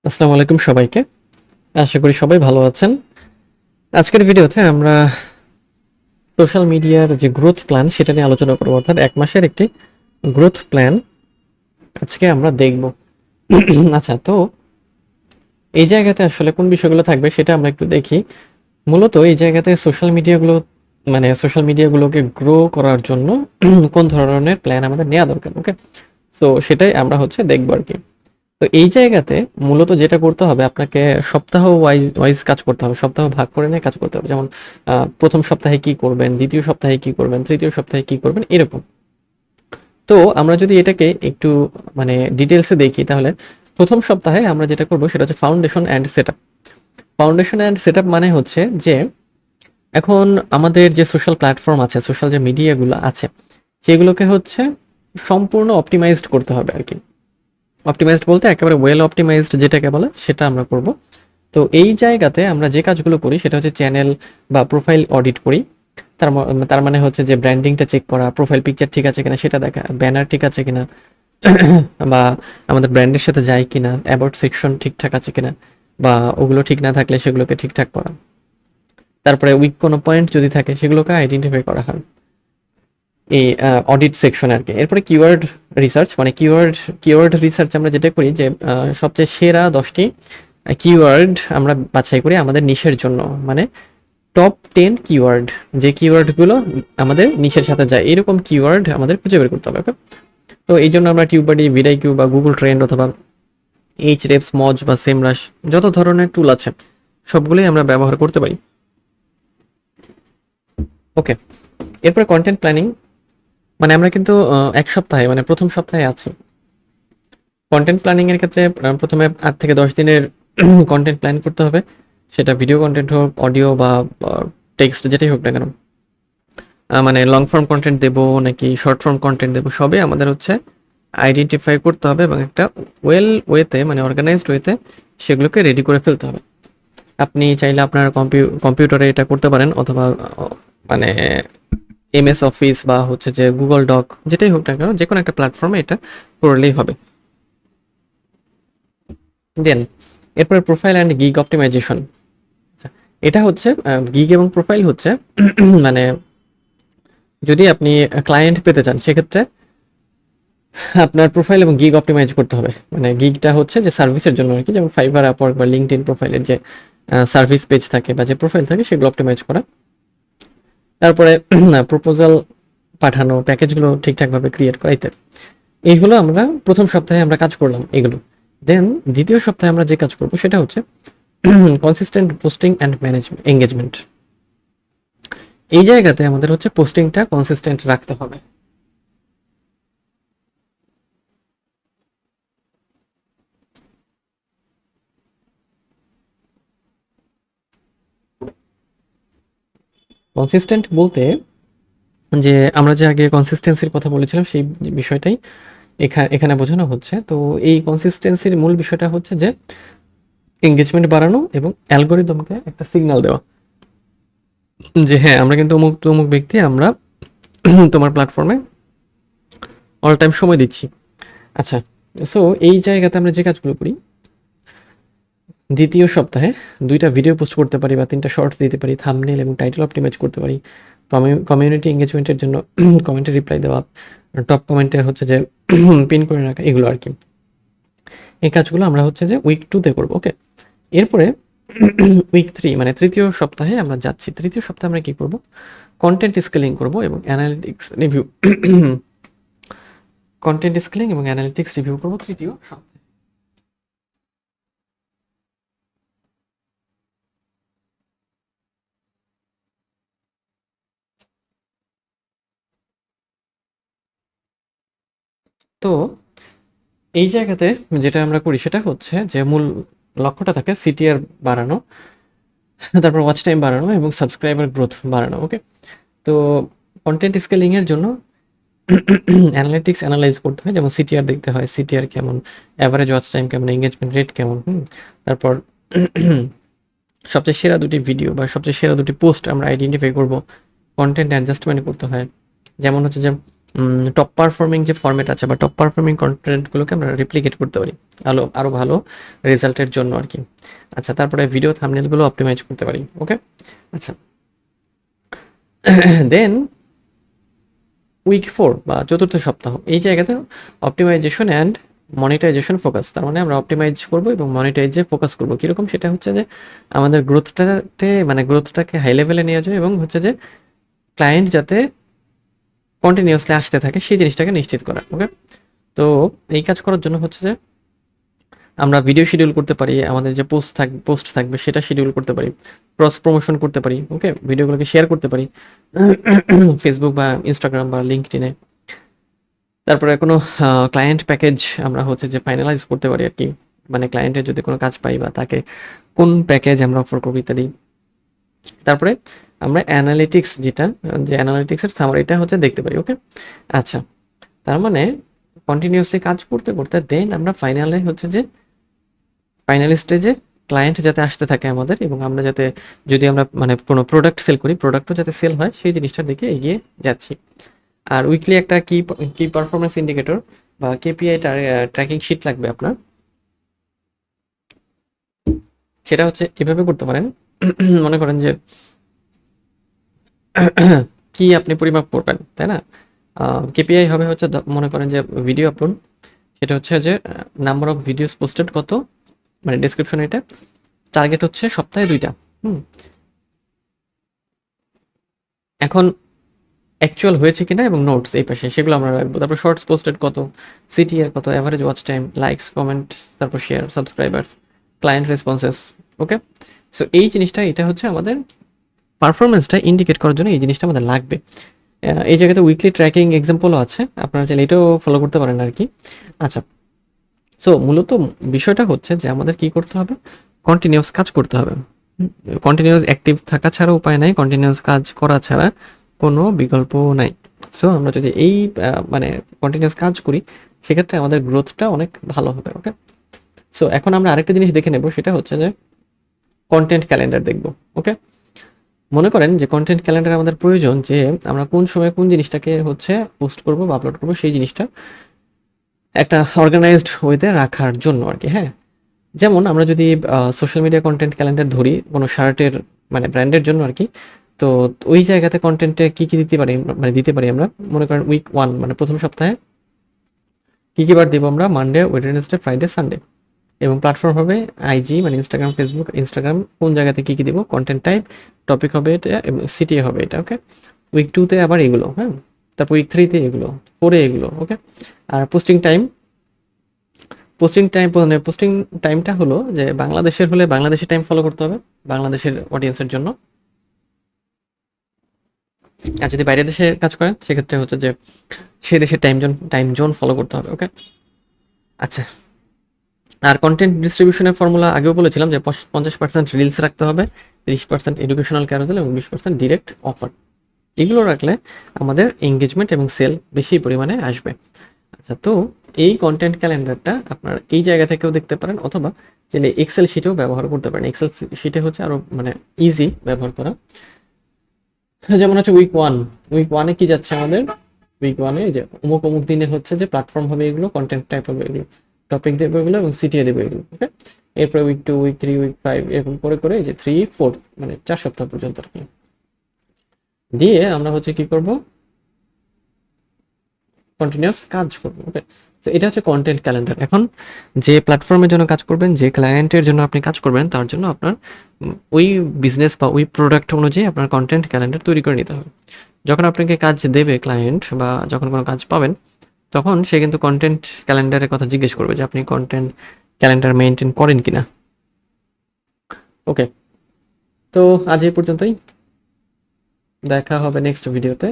আসসালামু আলাইকুম সবাইকে। আশা করি সবাই ভালো আছেন। আজকের ভিডিওতে আমরা সোশ্যাল মিডিয়ার যে গ্রোথ প্ল্যান সেটা নিয়ে আলোচনা করব, অর্থাৎ ১ মাসের একটি গ্রোথ প্ল্যান আজকে আমরা দেখব। আচ্ছা, তো এই জায়গাতে আসলে কোন বিষয়গুলো থাকবে সেটা আমরা একটু দেখি। মূলত এই জায়গাতে সোশ্যাল মিডিয়াগুলোকে গ্রো করার জন্য কোন ধরনের প্ল্যান আমাদের নেওয়া দরকার, ওকে? সো সেটাই আমরা দেখব আরকি। তো এই জায়গাতে মূলত যেটা করতে হবে, আপনাকে সপ্তাহ ওয়াইজ কাজ করতে হবে, সপ্তাহ ভাগ করে নিয়ে কাজ করতে হবে। যেমন প্রথম সপ্তাহে কি করবেন, দ্বিতীয় সপ্তাহে কি করবেন, তৃতীয় সপ্তাহে কি করবেন, এরকম। তো আমরা যদি এটাকে একটু ডিটেলসে দেখি, তাহলে প্রথম সপ্তাহে আমরা যেটা করব সেটা হচ্ছে foundation and set up. Foundation and set up মানে হচ্ছে যে এখন আমাদের যে সোশ্যাল প্ল্যাটফর্ম আছে, সোশ্যাল যে মিডিয়াগুলো আছে, সেগুলোকে সম্পূর্ণ অপটিমাইজড করতে হবে আর কি। অপটিমাইজড বলতে একেবারে ওয়েল অপটিমাইজড যেটাকে বলে সেটা আমরা করব। তো এই জায়গাতে আমরা যে কাজগুলো করি সেটা হচ্ছে চ্যানেল বা প্রোফাইল অডিট করি। তার মানে হচ্ছে যে ব্র্যান্ডিংটা চেক করা, প্রোফাইল পিকচার ঠিক আছে কিনা সেটা দেখা, ব্যানার ঠিক আছে কিনা, বা আমাদের ব্র্যান্ডের সাথে যায় কিনা, অ্যাবাউট সেকশন ঠিকঠাক আছে কিনা, বা ওগুলো ঠিক না থাকলে সেগুলোকে ঠিকঠাক করা। তারপরে উইক কোনো পয়েন্ট যদি থাকে সেগুলোকে আইডেন্টিফাই করা হয় এই অডিট সেকশন আর কি। এরপরে কিওয়ার্ড রিসার্চ, মানে কিওয়ার্ড রিসার্চ আমরা যেটা করি যে সবচেয়ে সেরা 10টি কিওয়ার্ড আমরা বাছাই করি আমাদের নিশের জন্য, মানে টপ 10 কিওয়ার্ড, যে কিওয়ার্ডগুলো আমাদের নিশের সাথে যায়, এরকম কিওয়ার্ড আমাদের খুঁজে বের করতে হবে। তো এই জন্য আমরা টিউবারডি, ভিডাইকিউ বা গুগল ট্রেন্ড অথবা এইচ রেপস, মজ বা সেমরাশ, যত ধরনের টুল আছে সবগুলোই আমরা ব্যবহার করতে পারি। ওকে, এরপরে কন্টেন্ট প্ল্যানিং, মানে আমরা কিন্তু ১ সপ্তাহে, মানে প্রথম সপ্তাহে আছি। কন্টেন্ট প্ল্যানিং এর ক্ষেত্রে প্রথমে ৮ থেকে ১০ দিনের কন্টেন্ট প্ল্যান করতে হবে। সেটা ভিডিও কন্টেন্ট হোক, অডিও বা টেক্সট, যেটাই হোক না কেন। মানে লং ফর্ম কন্টেন্ট দেবো নাকি শর্ট ফর্ম কন্টেন্ট দেবো, সবে আমাদের আইডেন্টিফাই করতে হবে এবং একটা ওয়েল ওয়েতে, মানে অর্গানাইজড ওয়েতে সেগুলোকে রেডি করে ফেলতে হবে। আপনি চাইলে আপনার কম্পিউটারে এটা করতে পারেন, অথবা মানে এমএস অফিস বা যে গুগল ডক, যেটাই হোক না কেন, যে কোনো একটা প্ল্যাটফর্মে এটা করলেই হবে। দেন এরপরে প্রোফাইল অ্যান্ড গিগ অপটিমাইজেশন। এটা গিগ এবং প্রোফাইল মানে যদি আপনি ক্লায়েন্ট পেতে চান সেক্ষেত্রে আপনার প্রোফাইল এবং গিগ অপটিমাইজ করতে হবে। মানে গিগটা যে সার্ভিসের জন্য আর কি, যেমন ফাইবার, আপওয়ার্ক বা লিঙ্কডইন প্রোফাইলের যে সার্ভিস পেজ থাকে বা যে প্রোফাইল থাকে সেগুলো অপটিমাইজ করা। তারপরে প্রপোজাল পাঠানো, প্যাকেজগুলো ঠিকঠাকভাবে ক্রিয়েট করা ইত্যাদি। এই হলো আমরা প্রথম সপ্তাহে আমরা কাজ করলাম এগুলো। দেন দ্বিতীয় সপ্তাহে আমরা যে কাজ করব সেটা হচ্ছে consistent posting and management engagement. এই জায়গাতে আমাদের পোস্টিংটা কনসিস্টেন্ট রাখতে হবে। কনসিস্টেন্ট বলতে যে আমরা যে আগে কনসিস্টেন্সির কথা বলেছিলাম সেই বিষয়টাই এখানে বোঝানো হচ্ছে। তো এই কনসিস্টেন্সির মূল বিষয়টা যে এঙ্গেজমেন্ট বাড়ানো এবং অ্যালগোরিদমকে একটা সিগন্যাল দেওয়া যে হ্যাঁ, আমরা কিন্তু অমুক তমুক ব্যক্তি, আমরা তোমার প্ল্যাটফর্মে অল টাইম সময় দিচ্ছি। আচ্ছা, সো এই জায়গাতে আমরা যে কাজগুলো করি, দ্বিতীয় সপ্তাহে 2টা ভিডিও পোস্ট করতে পারি বা 3টা শর্টস দিতে পারি, থাম্বনেল এবং টাইটেল অপটিমাইজ করতে পারি, কমিউনিটি এঙ্গেজমেন্টের জন্য কমেন্টে রিপ্লাই দেওয়া, টপ কমেন্টের যে পিন করে রাখা, এগুলো আর কি। এই কাজগুলো আমরা যে উইক 2তে করবো, ওকে? এরপরে উইক 3, মানে তৃতীয় সপ্তাহে আমরা যাচ্ছি। তৃতীয় সপ্তাহে আমরা কি করব? কন্টেন্ট স্কেলিং করব এবং অ্যানালিটিক্স রিভিউ কন্টেন্ট স্কেলিং এবং অ্যানালিটিক্স রিভিউ করব তৃতীয় সপ্তাহে। তো এই জায়গাতে যেটা আমরা করি সেটা যে মূল লক্ষ্যটা থাকে সিটিআর বাড়ানো, তারপর ওয়াচ টাইম বাড়ানো এবং সাবস্ক্রাইবার গ্রোথ বাড়ানো, ওকে? তো কন্টেন্ট স্কেলিং এর জন্য অ্যানালিটিক্স অ্যানালাইজ করতে হয়, যেমন সিটিআর দেখতে হয়, সিটিআর কেমন, অ্যাভারেজ ওয়াচ টাইম কেমন, এঙ্গেজমেন্ট রেট কেমন, তারপর সবচেয়ে সেরা 2টি ভিডিও বা সবচেয়ে সেরা 2টি পোস্ট আমরা আইডেন্টিফাই করব। কন্টেন্ট অ্যাডজাস্টমেন্ট করতে হয়, যেমন যে টপ পারফর্মিং যে ফরম্যাট আছে বা টপ পারফর্মিং কন্টেন্টগুলোকে আমরা রেপ্লিকেট করতে পারি আরও ভালো রেজাল্টের জন্য আর কি। আচ্ছা, তারপরে ভিডিও থাম্বনেলগুলো অপটিমাইজ করতে পারি। ওকে, আচ্ছা। দেন উইক 4 বা চতুর্থ সপ্তাহ, এই জায়গাতে অপটিমাইজেশন অ্যান্ড মনিটাইজেশন ফোকাস। তার মানে আমরা অপটিমাইজ করব এবং মনিটাইজে ফোকাস করব। কীরকম? সেটা হচ্ছে যে আমাদের গ্রোথটাকে হাই লেভেলে নিয়ে যায় এবং হচ্ছে যে ক্লায়েন্ট যাতে কন্টিনিউয়াসলি আসতে থাকে সেই জিনিসটাকে নিশ্চিত করা। ওকে, তো এই কাজ করার জন্য হচ্ছে যে আমরা ভিডিও শিডিউল করতে পারি, আমাদের যে পোস্ট থাকবে সেটা শিডিউল করতে পারি, ক্রস প্রমোশন করতে পারি। ওকে, ভিডিওগুলোকে শেয়ার করতে পারি ফেসবুক বা ইনস্টাগ্রাম বা লিঙ্কডইনে। তারপরে কোনো ক্লায়েন্ট প্যাকেজ আমরা হচ্ছে যে ফাইনালাইজ করতে পারি আর কি, মানে ক্লায়েন্টের যদি কোনো কাজ পাই বা তাকে কোন প্যাকেজ আমরা অফার করবো ইত্যাদি। তারপরে আমরা অ্যানালিটিক্স যে অ্যানালিটিক্সের সামারিটা হচ্ছে দেখতে পারি। ওকে, আচ্ছা, তার মানে কন্টিনিউয়াসলি কাজ করতে করতে দেন আমরা ফাইনাল স্টেজে ক্লায়েন্ট যাতে আসতে থাকে আমাদের, এবং আমরা যাতে যদি আমরা মানে কোনো প্রোডাক্ট সেল করি, প্রোডাক্টও যাতে সেল হয় সেই জিনিসটার দিকে এগিয়ে যাচ্ছি। আর উইকলি একটা কি পারফরমেন্স ইন্ডিকেটর বা কেপিআই ট্র্যাকিং শিট লাগবে আপনার। সেটা হচ্ছে এভাবে করতে পারেন। মনে করেন যে কি আপনি পরিমাপ করবেন, তাই না? কেপিআই হবে হচ্ছে মনে করেন যে ভিডিও আপলোড, সেটা হচ্ছে যে নাম্বার অফ ভিডিওস পোস্টেড কত, মানে ডেসক্রিপশন এটা। টার্গেট হচ্ছে সপ্তাহে 2টা। এখন অ্যাকচুয়াল হয়েছে কিনা এবং নোটস এই পাশে সেগুলো আমরা রাখবো। তারপর শর্টস পোস্টেড কত, সিটিআর কত, average watch time, likes, comments, তারপর শেয়ার, সাবস্ক্রাইবার্স, ক্লায়েন্ট রেসপন্সেস। ওকে, সো এই জিনিসটা এটা হচ্ছে আমাদের পারফরমেন্সটা ইন্ডিকেট করার জন্য এই জিনিসটা আমাদের লাগবে। এই জায়গাতে উইকলি ট্র্যাকিং এক্সাম্পলও আছে, আপনারা চাইলে এটাও ফলো করতে পারেন আর কি। আচ্ছা, সো মূলত বিষয়টা হচ্ছে যে আমাদের কি করতে হবে, কন্টিনিউয়াস কাজ করতে হবে। কন্টিনিউয়াস অ্যাক্টিভ থাকা ছাড়া উপায় নাই, কন্টিনিউয়াস কাজ করা ছাড়া কোনো বিকল্প নাই। সো আমরা যদি এই মানে কন্টিনিউয়াস কাজ করি সেক্ষেত্রে আমাদের গ্রোথটা অনেক ভালো হবে। ওকে, সো এখন আমরা আরেকটা জিনিস দেখে নেব, সেটা হচ্ছে যে কন্টেন্ট ক্যালেন্ডার দেখব। ওকে, মনে করেন যে কন্টেন্ট ক্যালেন্ডার আমাদের প্রয়োজন যে আমরা কোন সময় কোন জিনিসটাকে হচ্ছে পোস্ট করব বা আপলোড করব সেই জিনিসটা একটা অর্গানাইজড ওয়েতে রাখার জন্য আর কি। হ্যাঁ, যেমন আমরা যদি সোশ্যাল মিডিয়া কন্টেন্ট ক্যালেন্ডার ধরি কোনো শার্টের মানে ব্র্যান্ডের জন্য আর কি, তো ওই জায়গাতে কন্টেন্টে কি দিতে পারি আমরা। মনে করেন উইক 1 মানে প্রথম সপ্তাহে কি বার দেবো আমরা, মানডে, ওয়েডনেসডে, ফ্রাইডে, সানডে। এবং প্ল্যাটফর্ম হবে আইজি মানে ইনস্টাগ্রাম, ফেসবুক। ইনস্টাগ্রাম কোন জায়গাতে কি দিব, কন্টেন্ট টাইপ, টপিক হবে এটা এবং সিটি হবে এটা। ওকে, উইক 2তে আবার এগুলো, হ্যাঁ, তারপর উইক 3তে এগুলো, 4-এ এগুলো। ওকে, আর পোস্টিং টাইমটা হলো যে বাংলাদেশের হলে বাংলাদেশের টাইম ফলো করতে হবে বাংলাদেশের অডিয়েন্সের জন্য, আর যদি বাইরের দেশে কাজ করেন সেক্ষেত্রে হচ্ছে যে সেই দেশের টাইম জোন ফলো করতে হবে। ওকে, আচ্ছা। আর কন্টেন্ট ডিস্ট্রিবিউশনের ফর্মুলা আগেও বলেছিলাম যে 50% রিলস রাখতে হবে, 30% এডুকেশনাল ক্যারোসেল এবং 20% ডিরেক্ট অফার। এগুলো রাখলে আমাদের এঙ্গেজমেন্ট এবং সেল বেশি পরিমাণে আসবে। আচ্ছা, তো এই কন্টেন্ট ক্যালেন্ডারটা আপনার এই জায়গা থেকেও দেখতে পারেন, অথবা চাইলে এক্সেল শিটেও ব্যবহার করতে পারেন। এক্সেল শিটে হচ্ছে আরো মানে ইজি ব্যবহার করা। যেমন হচ্ছে উইক 1-এ কি যাচ্ছে আমাদের, উইক 1-এ যে অমুক অমুক দিনে হচ্ছে যে প্ল্যাটফর্ম হবে এগুলো, কন্টেন্ট টাইপ হবে এগুলো, টপিক দেবো এগুলো এবং সিটিএ দেবো এগুলো। ওকে, এরপরে উইক 2, উইক 3, উইক 5 এরকম করে করে এই যে 3-4 মানে 4 সপ্তাহ পর্যন্ত আর কি দিয়ে আমরা হচ্ছে কি করব, কন্টিনিউয়াস কাজ করবো। ওকে, তো এটা হচ্ছে কন্টেন্ট ক্যালেন্ডার। এখন যে প্ল্যাটফর্মের জন্য কাজ করবেন, যে ক্লায়েন্টের জন্য আপনি কাজ করবেন, তার জন্য আপনার ওই বিজনেস বা ওই প্রোডাক্ট অনুযায়ী আপনার কন্টেন্ট ক্যালেন্ডার তৈরি করে নিতে হবে। যখন আপনাকে কাজ দেবে ক্লায়েন্ট বা যখন কোনো কাজ পাবেন, তখন সে কিন্তু কন্টেন্ট ক্যালেন্ডারের কথা জিজ্ঞেস করবে যে আপনি কন্টেন্ট ক্যালেন্ডার মেনটেন করেন কিনা। ওকে, তো আজ এই পর্যন্তই, দেখা হবে নেক্সট ভিডিওতে।